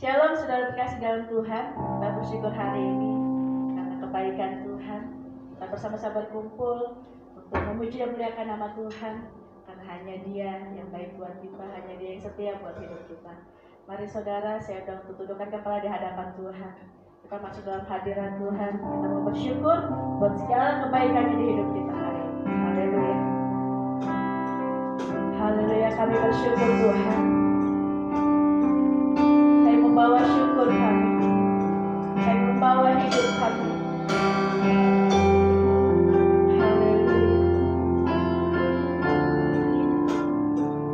Shalom saudara terkasih dalam Tuhan. Kita bersyukur hari ini karena kebaikan Tuhan. Kita bersama-sama berkumpul untuk memuji dan memuliakan nama Tuhan. Karena hanya Dia yang baik buat kita, hanya Dia yang setia buat hidup kita. Mari saudara, saya untuk tundukkan kepala di hadapan Tuhan. Kita masuk dalam hadirat Tuhan. Kita mau bersyukur buat segala kebaikan di hidup kita hari ini. Haleluya. Haleluya, kami bersyukur Tuhan. Saya membawa syukur kami. Saya membawa hidup kami. Haleluya.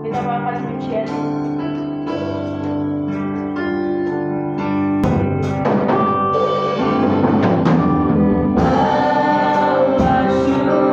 Kita bawakan pujian. Bawa syukur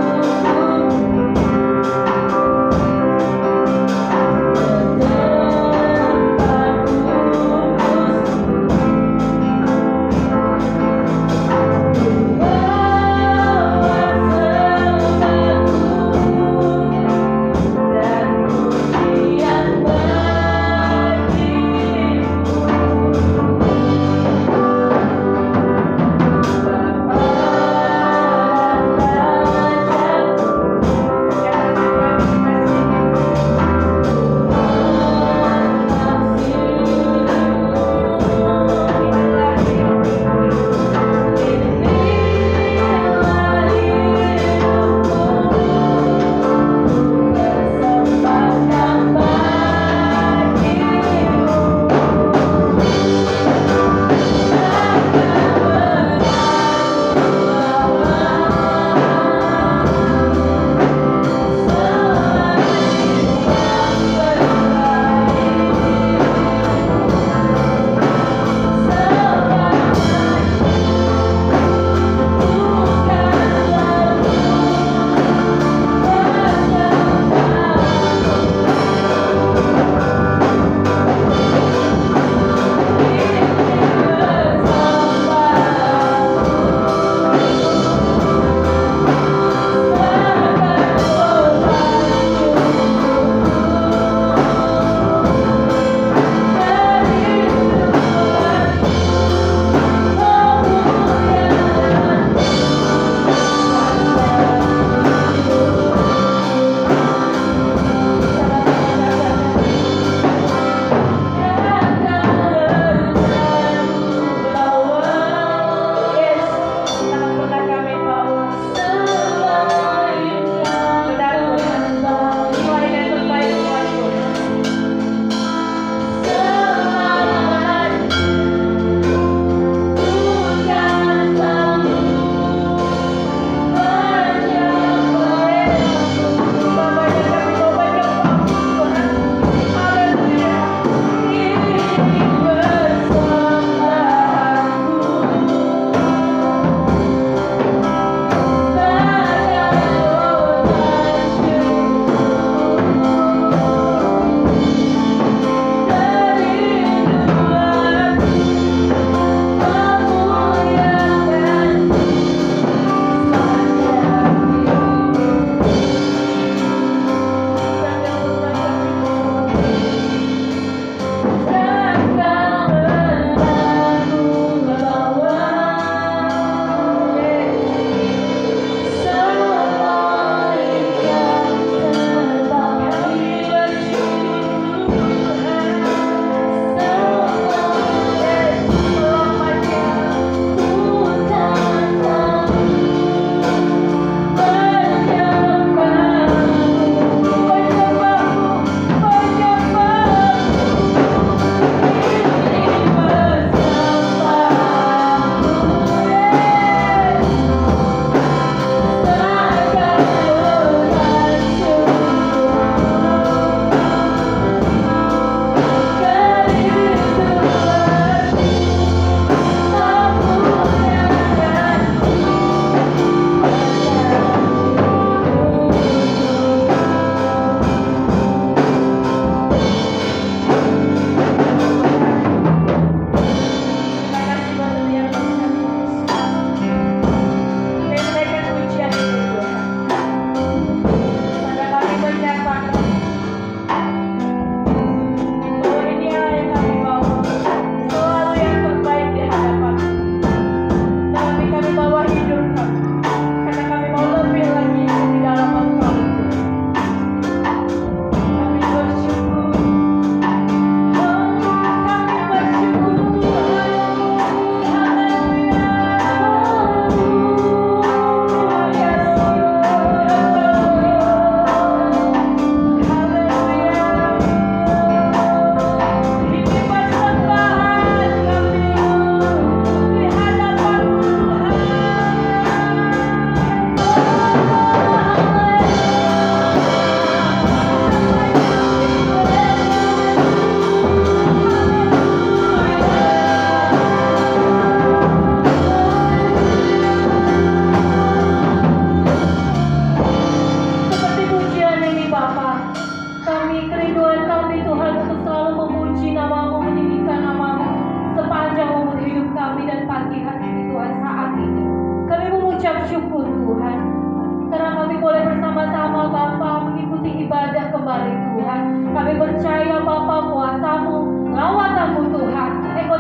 Kami percaya Bapa kuasa-Mu, lawatan-Mu Tuhan. Engkau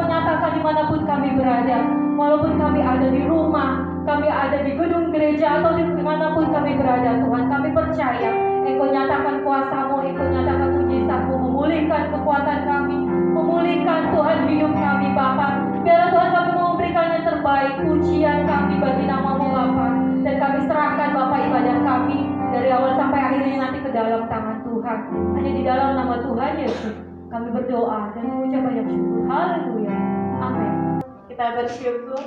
nyatakan dimanapun kami berada. Walaupun kami ada di rumah, kami ada di gedung gereja, atau dimanapun kami berada Tuhan, kami percaya Engkau nyatakan kuasa-Mu, Engkau nyatakan mujizat-Mu, memulihkan kekuatan kami, memulihkan Tuhan hidup kami Bapa. Biarlah Tuhan kami memberikan yang terbaik, pujian kami bagi nama-Mu Bapa. Dan kami serahkan Bapa ibadah kami dari awal sampai akhirnya nanti ke dalam tangan Tuhan. Hanya di dalam nama Tuhan Yesus kami berdoa dan mengucap banyak syukur. Haleluya. Amin. Kita bersyukur,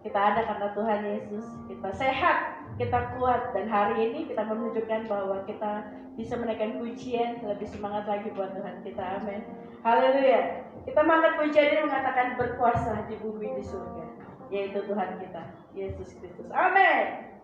kita ada karena Tuhan Yesus. Kita sehat, kita kuat, dan hari ini kita menunjukkan bahwa kita bisa menaikkan pujian, lebih semangat lagi buat Tuhan kita. Amin. Haleluya. Kita mengangkat pujian ini mengatakan berkuasa di bumi di surga, yaitu Tuhan kita, Yesus Kristus. Amin.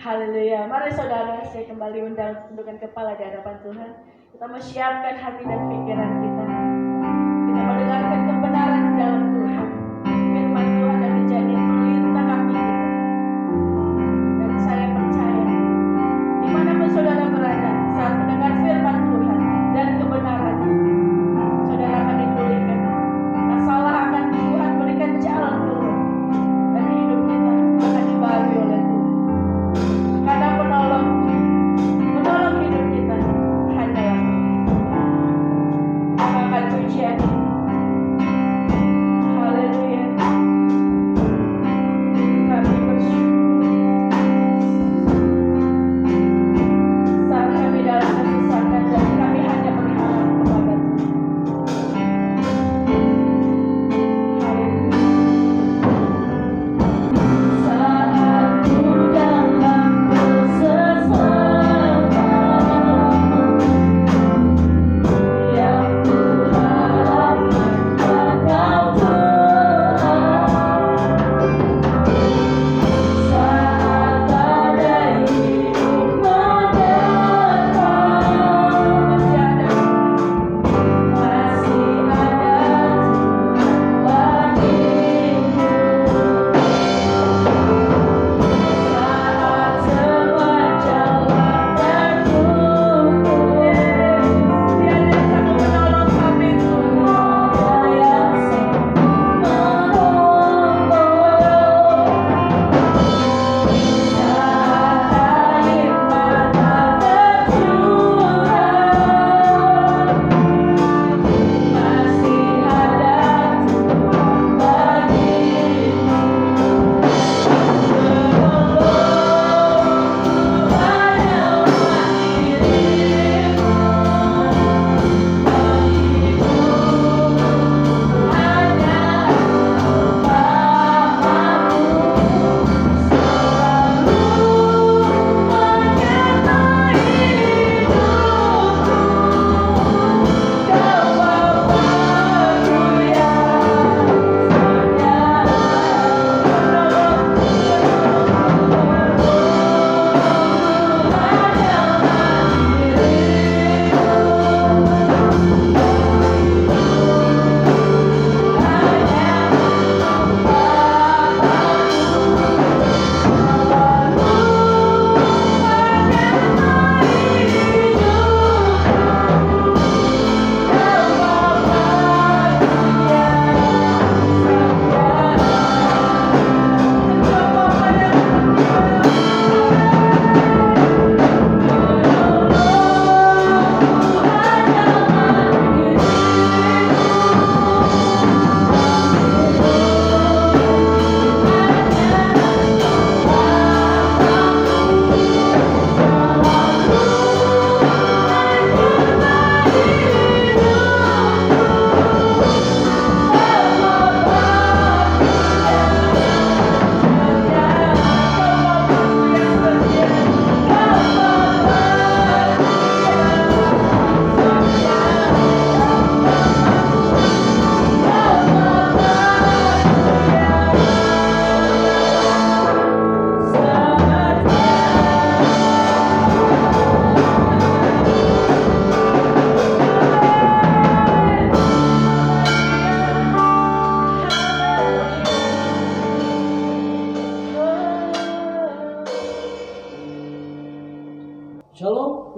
Haleluya. Mari saudara, saya kembali undang tundukkan kepala di hadapan Tuhan. Kita menyiapkan hati dan pikiran kita. Kita mendengarkan kebenaran di dalam Tuhan. Firman Tuhan dan menjadi pelita kaki kita. Dan saya percaya, dimanapun saudara berada, saat mendengar firman Tuhan dan kebenaran, saudara akan dipulihkan. Masalah akan Tuhan berikan jalan keluar. Dan hidup kita akan dibaharui oleh Tuhan. Karena penolong hidup kita hanyalah Tuhan.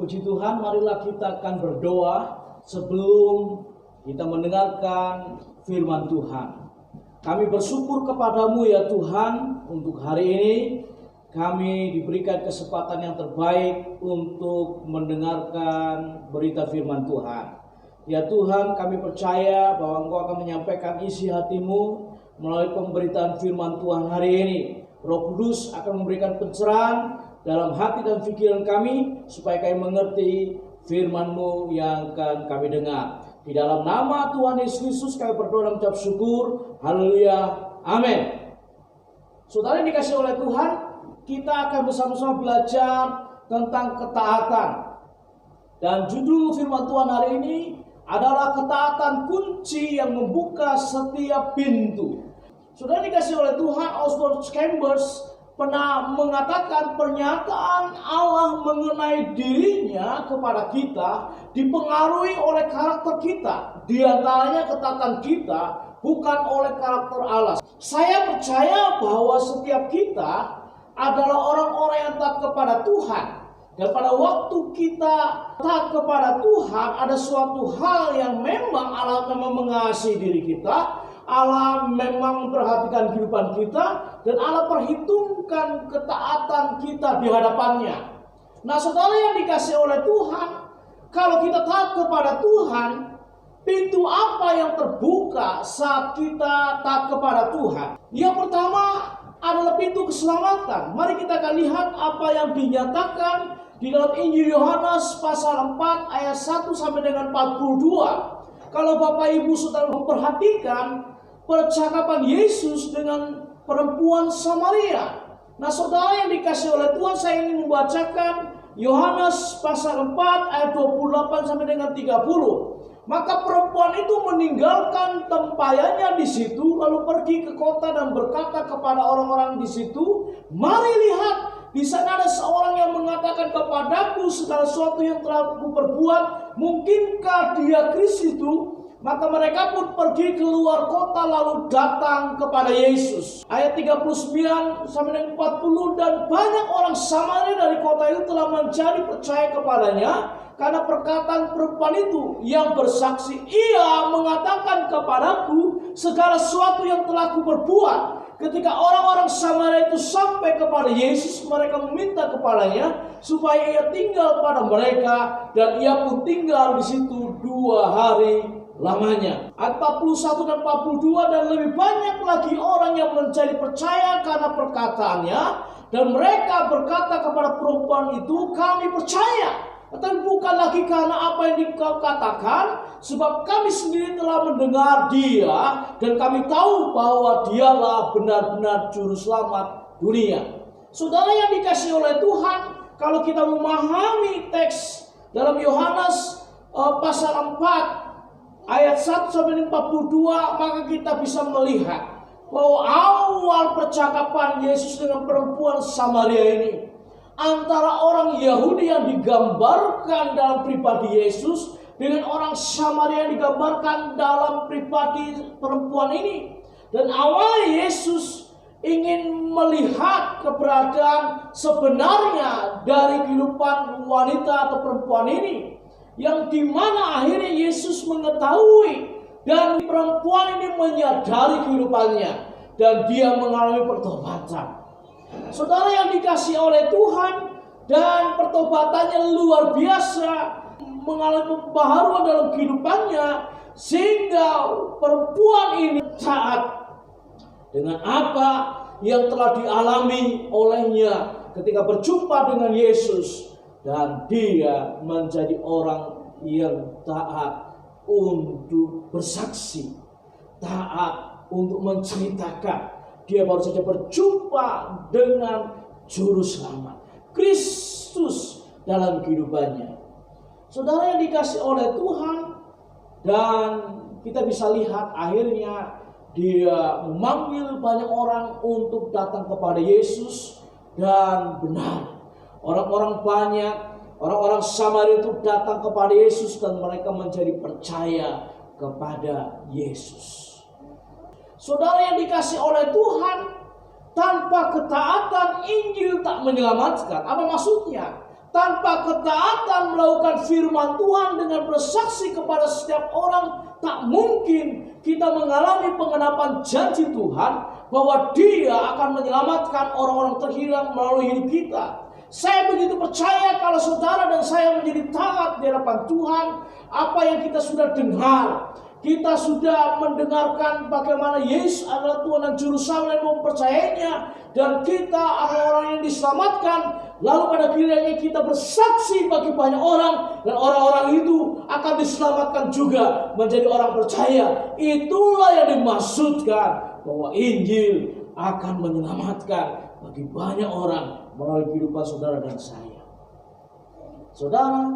Puji Tuhan, marilah kita akan berdoa sebelum kita mendengarkan firman Tuhan. Kami bersyukur kepadamu ya Tuhan, untuk hari ini kami diberikan kesempatan yang terbaik untuk mendengarkan berita firman Tuhan. Ya Tuhan, kami percaya bahwa Engkau akan menyampaikan isi hatimu melalui pemberitaan firman Tuhan hari ini. Roh Kudus akan memberikan pencerahan dalam hati dan pikiran kami, supaya kami mengerti firman-Mu yang akan kami dengar. Di dalam nama Tuhan Yesus Kristus kami berdoa dan mengucap syukur. Haleluya. Amin. Saudara yang dikasihi oleh Tuhan, kita akan bersama-sama belajar tentang ketaatan. Dan judul firman Tuhan hari ini adalah ketaatan kunci yang membuka setiap pintu. Saudara dikasihi oleh Tuhan, Oswald Chambers pernah mengatakan pernyataan Allah mengenai dirinya kepada kita dipengaruhi oleh karakter kita. Di antaranya ketaatan kita bukan oleh karakter Allah. Saya percaya bahwa setiap kita adalah orang-orang yang taat kepada Tuhan. Dan pada waktu kita taat kepada Tuhan, ada suatu hal yang memang Allah memang mengasihi diri kita. Allah memang memperhatikan kehidupan kita, dan Allah perhitungkan ketaatan kita di hadapannya. Nah, saudara yang dikasihi oleh Tuhan, kalau kita taat kepada Tuhan, pintu apa yang terbuka saat kita taat kepada Tuhan? Yang pertama adalah pintu keselamatan. Mari kita akan lihat apa yang dinyatakan di dalam Injil Yohanes pasal 4 ayat 1 sampai dengan 42. Kalau Bapak Ibu Saudara memperhatikan percakapan Yesus dengan perempuan Samaria. Nah, saudara yang dikasihi oleh Tuhan, saya ingin membacakan Yohanes pasal 4 ayat 28 sampai dengan 30. Maka perempuan itu meninggalkan tempayannya di situ, lalu pergi ke kota dan berkata kepada orang-orang di situ, "Mari lihat, di sana ada seorang yang mengatakan kepadaku segala sesuatu yang telah kuperbuat. Mungkinkah dia Kristus itu?" Maka mereka pun pergi keluar kota lalu datang kepada Yesus. Ayat 39 sampai dengan 40, dan banyak orang Samaria dari kota itu telah menjadi percaya kepadanya karena perkataan perempuan itu yang bersaksi, "Ia mengatakan kepadaku segala sesuatu yang telah kuperbuat." Ketika orang-orang Samaria itu sampai kepada Yesus, mereka meminta kepadanya supaya ia tinggal pada mereka, dan ia pun tinggal di situ 2 hari lamanya. Ayat 41 dan 42, dan lebih banyak lagi orang yang menjadi percaya karena perkataannya, dan mereka berkata kepada perempuan itu, "Kami percaya, tetapi bukan lagi karena apa yang dikau katakan, sebab kami sendiri telah mendengar dia, dan kami tahu bahwa dialah benar-benar juru selamat dunia." Saudara yang dikasihi oleh Tuhan, kalau kita memahami teks dalam Yohanes pasal 4 ayat 1 sampai 42, maka kita bisa melihat bahwa awal percakapan Yesus dengan perempuan Samaria ini antara orang Yahudi yang digambarkan dalam pribadi Yesus dengan orang Samaria yang digambarkan dalam pribadi perempuan ini. Dan awalnya Yesus ingin melihat keberadaan sebenarnya dari kehidupan wanita atau perempuan ini, yang dimana akhirnya Yesus mengetahui dan perempuan ini menyadari kehidupannya dan dia mengalami pertobatan. Saudara yang dikasihi oleh Tuhan, dan pertobatannya luar biasa, mengalami pembaharuan dalam kehidupannya, sehingga perempuan ini taat dengan apa yang telah dialami olehnya ketika berjumpa dengan Yesus. Dan dia menjadi orang yang taat untuk bersaksi, taat untuk menceritakan. Dia baru saja berjumpa dengan Juru Selamat, Kristus, dalam kehidupannya. Saudara yang dikasihi oleh Tuhan, dan kita bisa lihat akhirnya dia memanggil banyak orang untuk datang kepada Yesus, dan benar. Orang-orang banyak, orang-orang Samaria itu datang kepada Yesus, dan mereka menjadi percaya kepada Yesus. Saudara yang dikasihi oleh Tuhan, tanpa ketaatan Injil tak menyelamatkan. Apa maksudnya? tanpa ketaatan melakukan firman Tuhan dengan bersaksi kepada setiap orang, tak mungkin kita mengalami pengenapan janji Tuhan bahwa Dia akan menyelamatkan orang-orang terhilang melalui hidup kita. Saya begitu percaya kalau saudara dan saya menjadi taat di hadapan Tuhan, apa yang kita sudah dengar, kita sudah mendengarkan bagaimana Yesus adalah Tuhan dan Juru Selamat dan mempercayainya, dan kita adalah orang yang diselamatkan. Lalu pada gilirannya kita bersaksi bagi banyak orang, dan orang-orang itu akan diselamatkan juga menjadi orang percaya. Itulah yang dimaksudkan bahwa Injil akan menyelamatkan bagi banyak orang melalui kehidupan saudara dan saya. Saudara,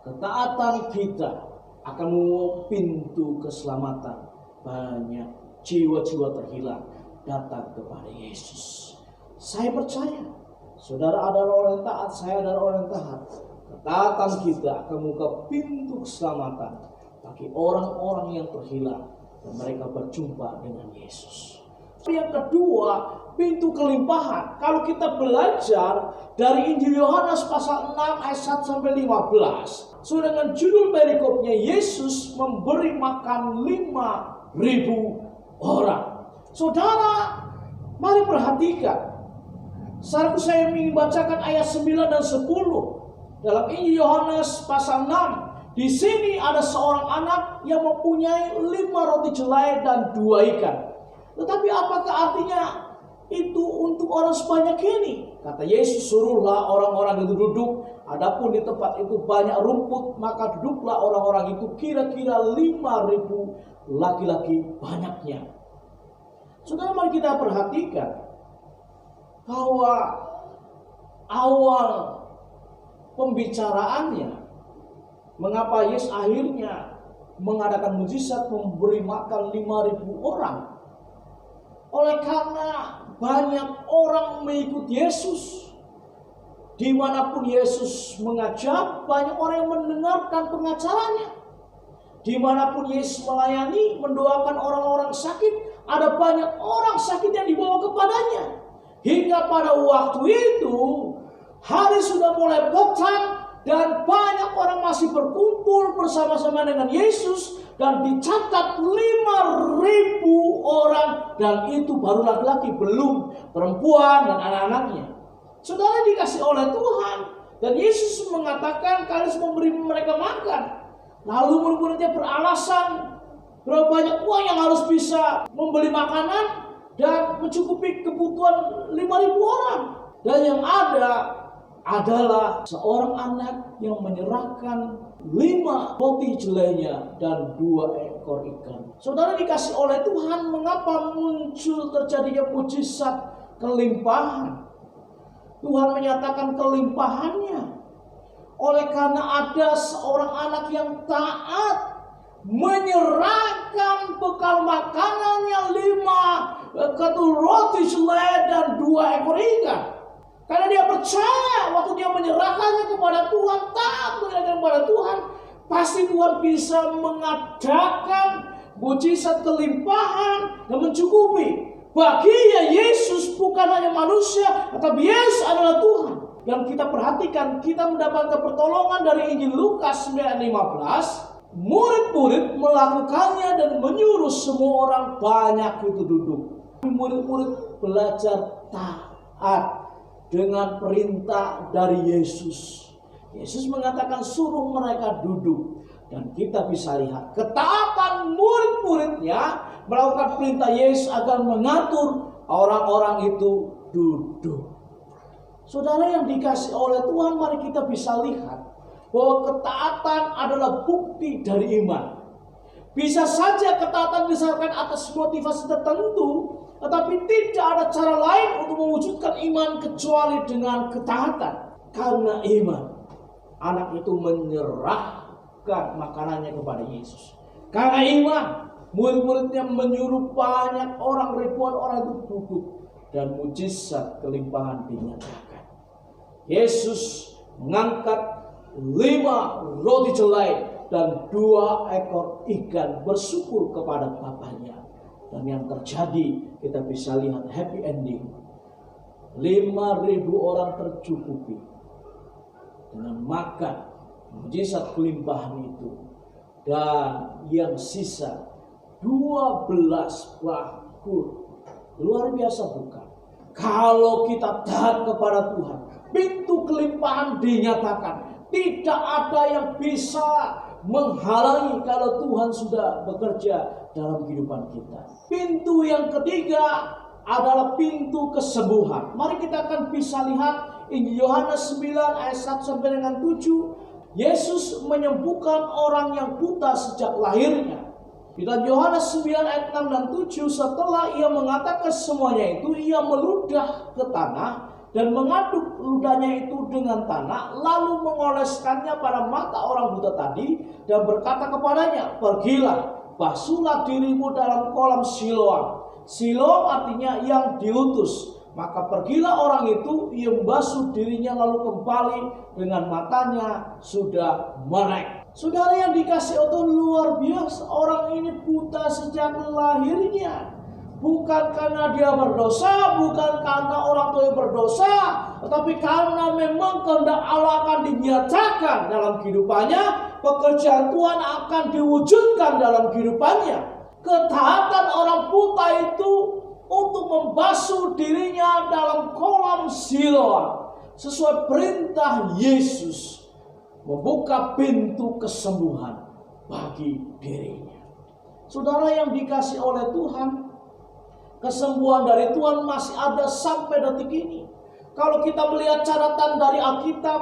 ketaatan kita akan membawa pintu keselamatan. Banyak jiwa-jiwa terhilang datang kepada Yesus. Saya percaya saudara adalah orang yang taat, saya adalah orang yang taat. Ketaatan kita akan membuka pintu keselamatan bagi orang-orang yang terhilang dan mereka berjumpa dengan Yesus. Yang kedua, pintu kelimpahan. Kalau kita belajar dari Injil Yohanes pasal 6 ayat 1 sampai 15. So dengan judul perikopnya, Yesus memberi makan 5.000 orang. Saudara, mari perhatikan. Saudaraku, saya ingin bacakan ayat 9 dan 10 dalam Injil Yohanes pasal 6. Di sini ada seorang anak yang mempunyai 5 roti jelai dan 2 ikan. Tetapi apakah artinya itu untuk orang sebanyak ini? Kata Yesus, suruhlah orang-orang itu duduk. Adapun di tempat itu banyak rumput, maka duduklah orang-orang itu, kira-kira 5.000 laki-laki banyaknya. Saudara, mari kita perhatikan bahwa awal pembicaraannya, mengapa Yesus akhirnya mengadakan mujizat memberi makan 5.000 orang. Oleh karena banyak orang mengikut Yesus. Dimanapun Yesus mengajar, banyak orang yang mendengarkan pengajarannya. Dimanapun Yesus melayani, mendoakan orang-orang sakit, ada banyak orang sakit yang dibawa kepadanya. Hingga pada waktu itu, hari sudah mulai petang, dan banyak orang masih berkumpul bersama-sama dengan Yesus. Dan dicatat 5.000 orang, dan itu baru laki-laki, belum perempuan dan anak-anaknya. Saudara dikasih oleh Tuhan, dan Yesus mengatakan kalian harus memberi mereka makan. Lalu murid-muridnya beralasan berapa banyak uang yang harus bisa membeli makanan dan mencukupi kebutuhan 5.000 orang. Dan yang ada adalah seorang anak yang menyerahkan 5 roti jelainya dan 2 ekor ikan. Saudara dikasih oleh Tuhan, mengapa muncul terjadinya mujizat kelimpahan? Tuhan menyatakan kelimpahannya oleh karena ada seorang anak yang taat menyerahkan bekal makanannya 5 ketul roti jelai dan 2 ekor ikan. Karena dia percaya waktu dia menyerahkannya kepada Tuhan, taat menyerahkan kepada Tuhan, pasti Tuhan bisa mengadakan mujizat kelimpahan dan mencukupi. Baginya Yesus bukan hanya manusia, tetapi Yesus adalah Tuhan. Yang kita perhatikan, kita mendapatkan pertolongan dari Injil Lukas 9:15. Murid-murid melakukannya dan menyuruh semua orang banyak itu duduk. Murid-murid belajar taat dengan perintah dari Yesus. Yesus mengatakan suruh mereka duduk. Dan kita bisa lihat ketaatan murid-muridnya melakukan perintah Yesus agar mengatur orang-orang itu duduk. Saudara yang dikasih oleh Tuhan, mari kita bisa lihat bahwa ketaatan adalah bukti dari iman. Bisa saja ketaatan disebabkan atas motivasi tertentu, tetapi tidak ada cara lain untuk mewujudkan iman kecuali dengan ketaatan. Karena iman, anak itu menyerahkan makanannya kepada Yesus. Karena iman, murid-muridnya menyuruh banyak orang, ribuan orang itu duduk, dan mujizat kelimpahan dinyatakan. Yesus mengangkat 5 roti jelai dan 2 ekor ikan, bersyukur kepada Bapaknya. Dan yang terjadi, kita bisa lihat happy ending. 5.000 orang tercukupi. dengan makan mujizat kelimpahan itu. Dan yang sisa 12 bakul. Luar biasa bukan? Kalau kita taat kepada Tuhan, pintu kelimpahan dinyatakan. Tidak ada yang bisa menghalangi kalau Tuhan sudah bekerja dalam kehidupan kita. Pintu yang ketiga adalah pintu kesembuhan. Mari kita akan bisa lihat Injil Yohanes 9 ayat 1 sampai dengan 7. Yesus menyembuhkan orang yang buta sejak lahirnya. Di dalam Yohanes 9 ayat 6 dan 7, setelah ia mengatakan semuanya itu, ia meludah ke tanah dan mengaduk ludahnya itu dengan tanah, lalu mengoleskannya pada mata orang buta tadi dan berkata kepadanya, pergilah, basuhlah dirimu dalam kolam Siloam. Siloam artinya yang diutus. Maka pergilah orang itu, ia membasuh dirinya lalu kembali dengan matanya sudah melek. Saudara yang dikasih Allah, luar biasa. Orang ini buta sejak lahirnya. Bukan karena dia berdosa, bukan karena orang tua yang berdosa, tetapi karena memang kehendak Allah akan dinyatakan dalam kehidupannya. Pekerjaan Tuhan akan diwujudkan dalam kehidupannya. Ketaatan orang buta itu untuk membasuh dirinya dalam kolam Siloam sesuai perintah Yesus, membuka pintu kesembuhan bagi dirinya. Saudara yang dikasih oleh Tuhan, kesembuhan dari Tuhan masih ada sampai detik ini. Kalau kita melihat catatan dari Alkitab,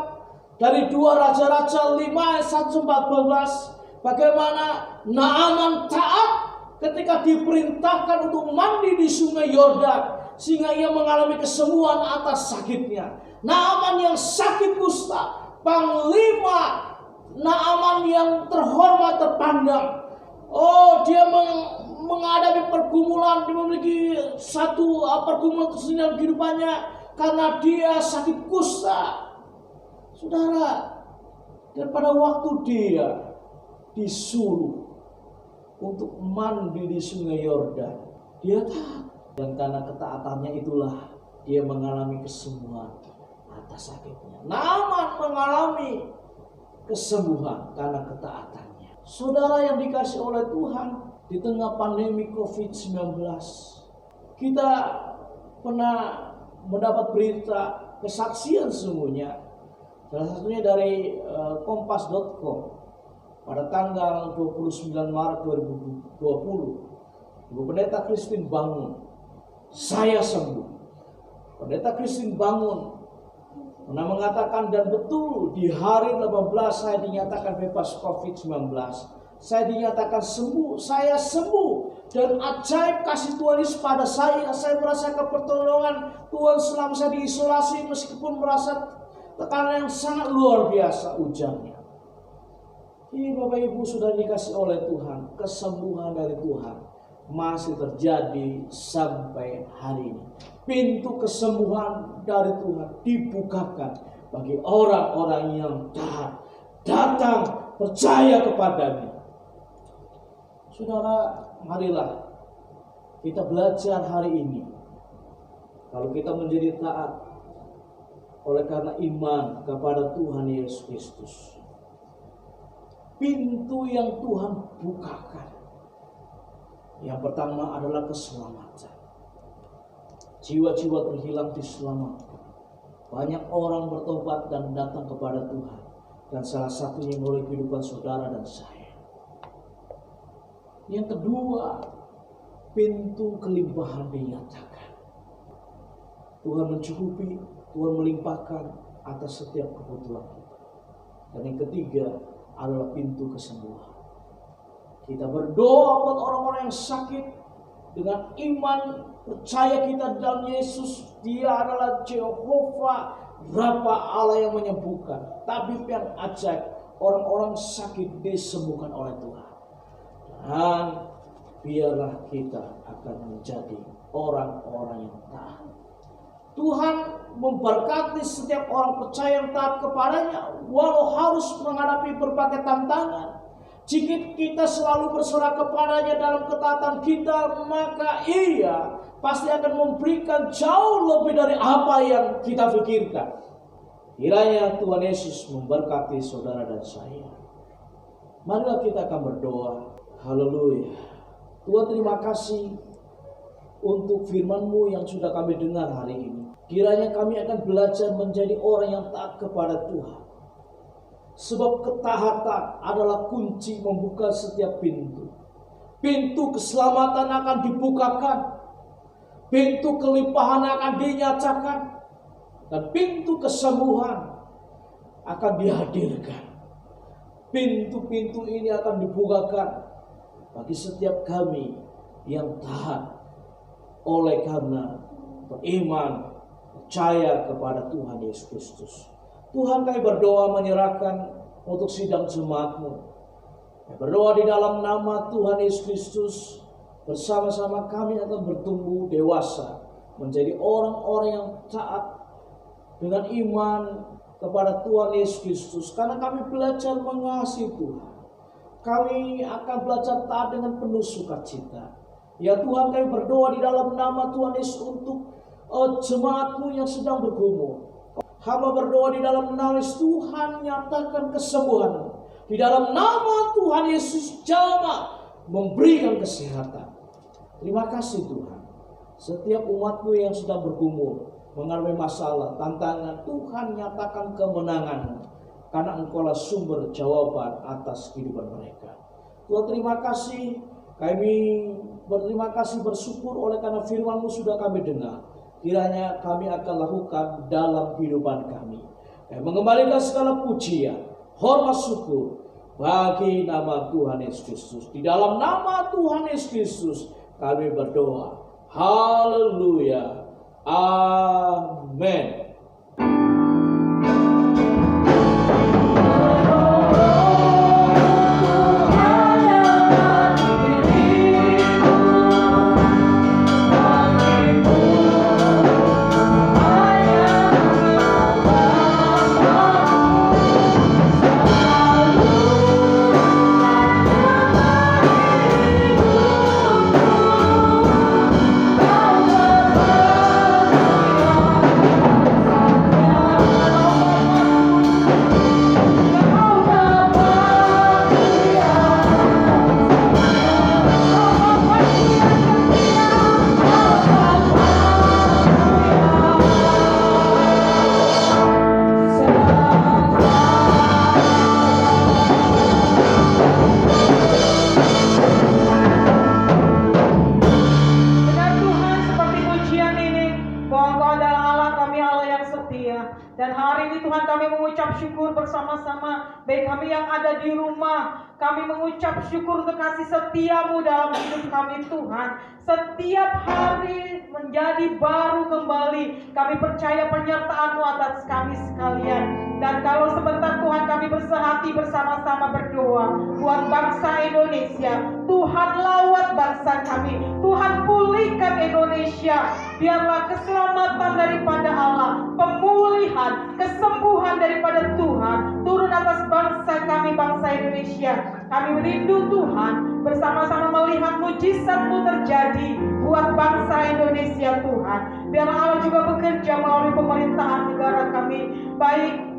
dari 2 Raja-Raja 5 ayat 1-14, bagaimana Naaman taat ketika diperintahkan untuk mandi di sungai Yordan, sehingga ia mengalami kesembuhan atas sakitnya. Naaman yang sakit kusta, panglima Naaman yang terhormat terpandang. Oh, dia menghadapi pergumulan, dia memiliki satu pergumulan tersendiri dalam kehidupannya karena dia sakit kusta. Saudara, dan pada waktu dia disuruh untuk mandi di sungai Yordan, dia taat, dan karena ketaatannya itulah dia mengalami kesembuhan atas sakitnya. Naaman mengalami kesembuhan karena ketaatannya. Saudara yang dikasih oleh Tuhan, di tengah pandemi COVID-19, kita pernah mendapat berita kesaksian sesungguhnya. Salah satunya dari kompas.com. Pada tanggal 29 Maret 2020, Ibu Pendeta Christine Bangun, saya sembuh. Pendeta Christine Bangun pernah mengatakan, dan betul di hari 18 saya dinyatakan bebas COVID-19. Saya dinyatakan sembuh, saya sembuh. Dan ajaib kasih Tuhan Yesus pada saya merasakan pertolongan Tuhan selama saya diisolasi, meskipun merasa tekanan yang sangat luar biasa, ujarnya. Ini Bapak Ibu sudah dikasih oleh Tuhan, kesembuhan dari Tuhan masih terjadi sampai hari ini. Pintu kesembuhan dari Tuhan dibukakan bagi orang-orang yang taat, datang percaya kepadanya. Saudara, marilah kita belajar hari ini. Kalau kita menjadi taat oleh karena iman kepada Tuhan Yesus Kristus, pintu yang Tuhan bukakan, yang pertama adalah keselamatan. Jiwa-jiwa terhilang diselamatkan. Banyak orang bertobat dan datang kepada Tuhan, dan salah satunya melalui kehidupan saudara dan saya. Yang kedua, pintu kelimpahan dinyatakan. Tuhan mencukupi, Tuhan melimpahkan atas setiap kebutuhan kita. Dan yang ketiga adalah pintu kesembuhan. Kita berdoa buat orang-orang yang sakit dengan iman, percaya kita dalam Yesus. Dia adalah Jehovah Rafa, Allah yang menyembuhkan. Tabib yang ajaib, orang-orang sakit disembuhkan oleh Tuhan. Dan biarlah kita akan menjadi orang-orang yang taat. Tuhan memberkati setiap orang percaya yang taat kepadanya, walau harus menghadapi berbagai tantangan. Jika kita selalu berserah kepadanya dalam ketaatan kita, maka Ia pasti akan memberikan jauh lebih dari apa yang kita pikirkan. Kiranya Tuhan Yesus memberkati saudara dan saya. Marilah kita akan berdoa. Haleluya. Tuhan, terima kasih untuk firman-Mu yang sudah kami dengar hari ini. Kiranya kami akan belajar menjadi orang yang taat kepada Tuhan. Sebab ketaatan adalah kunci membuka setiap pintu. Pintu keselamatan akan dibukakan. Pintu kelimpahan akan dinyatakan. Dan pintu kesembuhan akan dihadirkan. Pintu-pintu ini akan dibukakan bagi setiap kami yang taat oleh karena beriman, percaya kepada Tuhan Yesus Kristus. Tuhan, kami berdoa menyerahkan untuk sidang jemaat-Mu. Kami berdoa di dalam nama Tuhan Yesus Kristus. Bersama-sama kami akan bertumbuh dewasa menjadi orang-orang yang taat dengan iman kepada Tuhan Yesus Kristus. Karena kami belajar mengasihi Tuhan. Kami akan belajar taat dengan penuh sukacita. Ya Tuhan, kami berdoa di dalam nama Tuhan Yesus untuk jemaat-Mu yang sedang bergumul. Hamba berdoa di dalam nama Yesus, Tuhan nyatakan kesembuhan. Di dalam nama Tuhan Yesus jamah memberikan kesehatan. Terima kasih Tuhan. Setiap umat-Mu yang sedang bergumul, mengalami masalah, tantangan, Tuhan nyatakan kemenangan. Karena Engkaulah sumber jawaban atas kehidupan mereka. Tuhan, terima kasih. Kami berterima kasih, bersyukur oleh karena firman-Mu sudah kami dengar. Kiranya kami akan lakukan dalam kehidupan kami. Kami mengembalikan segala pujian, hormat, syukur bagi nama Tuhan Yesus Kristus. Di dalam nama Tuhan Yesus Kristus kami berdoa. Haleluya. Amin. Dan hari ini Tuhan kami mengucap syukur bersama-sama. Baik kami yang ada di rumah, kami mengucap syukur untuk kasih setia-Mu dalam hidup kami Tuhan. Setiap hari menjadi baru kembali. Kami percaya penyertaan-Mu atas kami sekalian. Dan kalau sebentar Tuhan kami bersehati bersama-sama berdoa buat bangsa Indonesia. Tuhan lawat bangsa kami. Tuhan pulihkan Indonesia. Biarlah keselamatan daripada Allah, pemulihan, kesembuhan daripada Tuhan turun atas bangsa kami, bangsa Indonesia. Kami merindu Tuhan, bersama-sama melihat mujizat-Mu terjadi buat bangsa Indonesia Tuhan. Biar Allah juga bekerja melalui pemerintahan negara kami, baik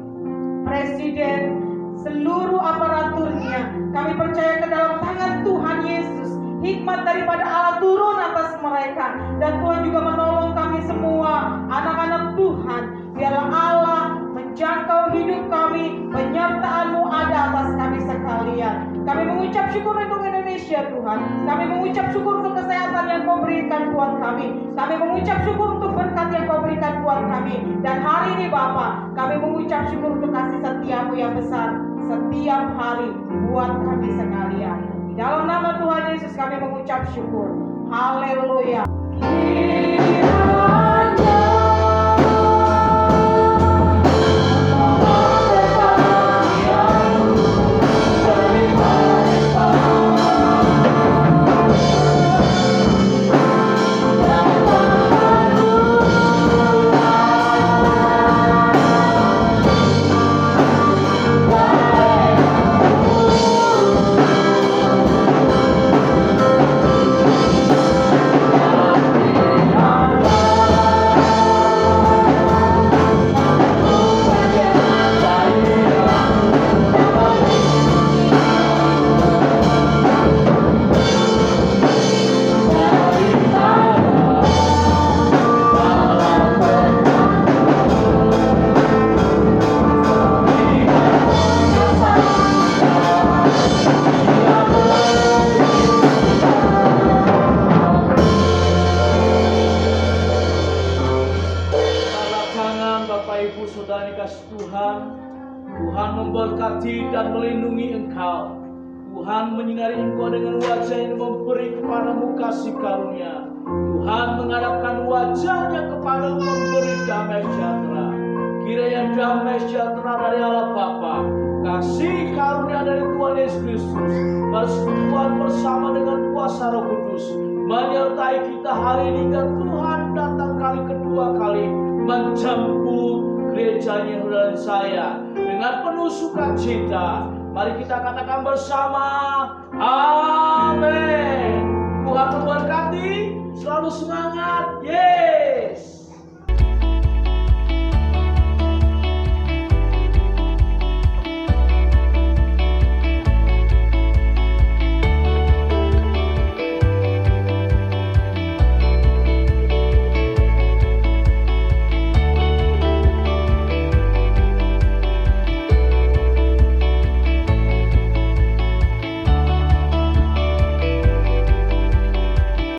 Presiden, seluruh aparaturnya. Kami percaya ke dalam tangan Tuhan Yesus. Hikmat daripada Allah turun atas mereka. Dan Tuhan juga menolong kami semua, anak-anak Tuhan. Biarlah Allah menjangkau hidup kami, penyertaan-Mu ada atas kami sekalian. Kami mengucap syukur untuk Indonesia Tuhan. Kami mengucap syukur untuk kesehatan yang Kau berikan buat kami. Kami mengucap syukur untuk berkat yang Kau berikan buat kami. Dan hari ini Bapa, kami mengucap syukur untuk kasih setia-Mu yang besar setiap hari buat kami sekalian. Di dalam nama Tuhan Yesus kami mengucap syukur. Haleluya. Hallelujah. Tuhan. Tuhan memberkati dan melindungi engkau. Tuhan menyinari engkau dengan wajah yang memberi kepadamu kasih karunia. Tuhan menghadapkan wajahnya kepadamu memberi damai sejahtera. Kiranya damai sejahtera dari Allah Bapa, kasih karunia dari Tuhan Yesus Kristus, persekutuan bersama dengan kuasa Roh Kudus menyertai kita hari ini, dan Tuhan datang kali kedua kali menjemput gerejanya dan saya dengan penuh sukacita. Mari kita katakan bersama, amin.